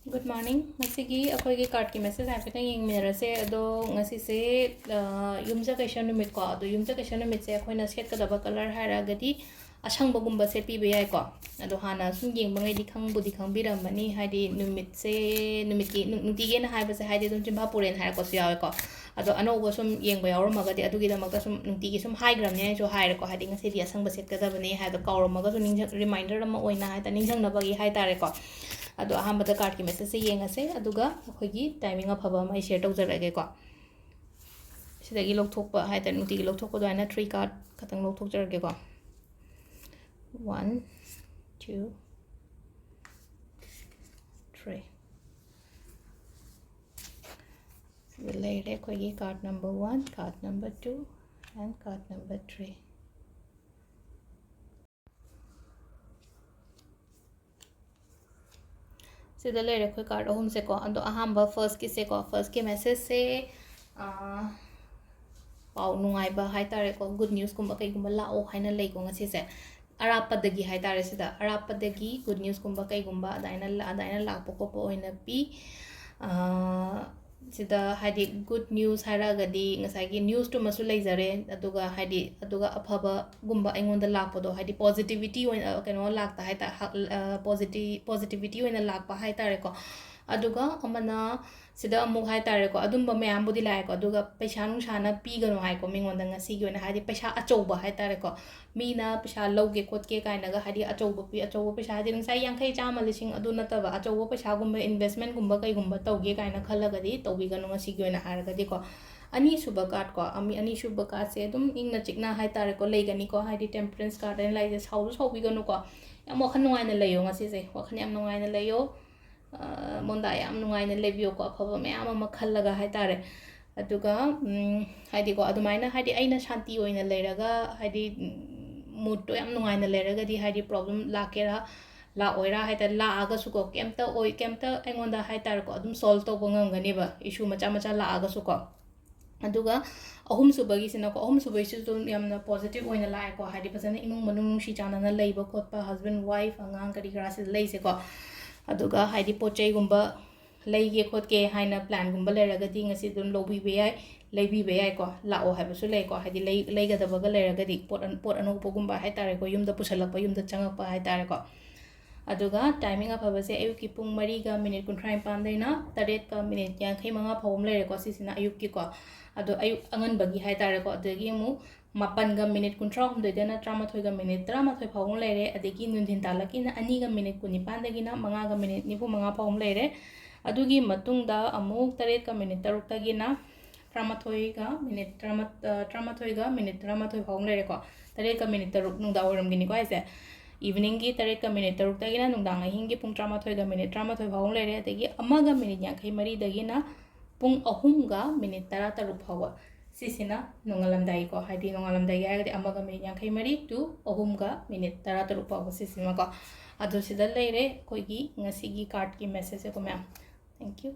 Good morning. Ngasigi akhoi card ki message haipetang yengmirase ado ngasise yumja kaishan numit ko ado yumja kaishan numit se akhoi na setkadaba color hairagadi ashangbagumba setpibe yai ko ado hana sum yengbangai di khangbudi khangbiramani haidi numit se numit ki nungtige na haibase haidi dum chimba puren hair ko su yawe ko ado anoba sum yengba yawramaga di adugi damakta sum nungtige sum haigramne so haire ko haidi ngasi di asangba setkadabane haida kawramaga su ningjang reminder ama oina haida ningjang nabagi haitare ko ado ahambada card ki message se yengase aduga akhoi timing afaba mai share tawjarage ko sidagi lokthokpa haida nungtigi lokthokpa do aina 3 card khatang lokthokjarage ko 1 2 3 later akhoi card number 1 card number 2 and card number 3 sida later akhoi card ahum se ko ando ahamba first ki se ko first ki message se pau nungai ba hai tare ko good news kumba kai kumba la o haina lei ko ngasi se arapadagi hai tare sida arapadagi good news kumba kai kumba adaina la po ko po oina pi sida haidi good news haragadi ngasagi news to masu leizare aduga haidi aduga afaba gumba aingonda lakpodo haidi positivity oina keno lakta haita positivity oina lakpa hai tare ko aduga amana sida amu hai tare ko adumba mayam budi lai ko aduga paisa nungsana pigano hai ko mingonda ngasi gi oina haidi paisa achouba hai tare ko mina paisa loge khotke kaina ga haidi achouba paisa haidi nungsai yankhai chama lising adu nataba achouba paisa gumba investment gumba kai gumba tauge kaina khalaga di taubi gano ngasi gi oina haraga di ko ani suba card ko ani suba card se dum ingna chikna hai tare ko leigani ko haidi temperance card en lai je saubi gano ko yam wakhan nungai na leyo ngasi se wakhan yam nungai na leyo monda yam nungai na lebiyo ko afaba mayam ama khallaga hai tare aduga haidi ko adumaina haidi aina shanti oina leiraga haidi mood to yam nungai na leiraga di haidi problem lakera la oira haita la aga su ko kemta engonda hai tare ko adum solve to ngam ba issue macha la aga su ko aduga ahum subagi sina ko ahum subai su dum yamna positive oina la ko haidi pasana imung manung shi chana na leiba khotpa husband wife angang kari grasi leise ko aduga haidi pochai gumba leige khotke haina plan gumba leraga di ngasi dum lobi be ai leibi be ai ko la o haiba su lei ko haidi leiga da baga leraga di pot anu gumba hai tare ko yumda pusalakpa yumda changakpa hai tare ko aduga timing afaba se ayuki pung 3 ga minute 35 daina 8 ka minute 65 phawum lere ko sisina ayuki ko ado ayuk angan bagi hai tare ko adagi mu 8 ga minute 36 dena 38 ga minute 38 phawum lere adagi nundhin talaki na 2 ga minute 19 dagina 5 ga minute 95 phawum lere adugi matungda amuk 8 ka minute 3 dagina 38 ga minute 38 ga minute 38 phawum lere ko 8 ka minute 3 nungda oram gini ko aise evening ki 8 ka minute 3 dagina nungdang ahingi pung 38 ga minute 38 phawum lere adagi 1 ga minute 53 dagina pung 3 ga minute 13 phawa sisina nongalamdai ko haidi nongalamdai agadi 1 ga minute 53 to 3 ga minute 13 phawa sisima ko adu sida leire koigi ngasi gi card ki message ko ma'am thank you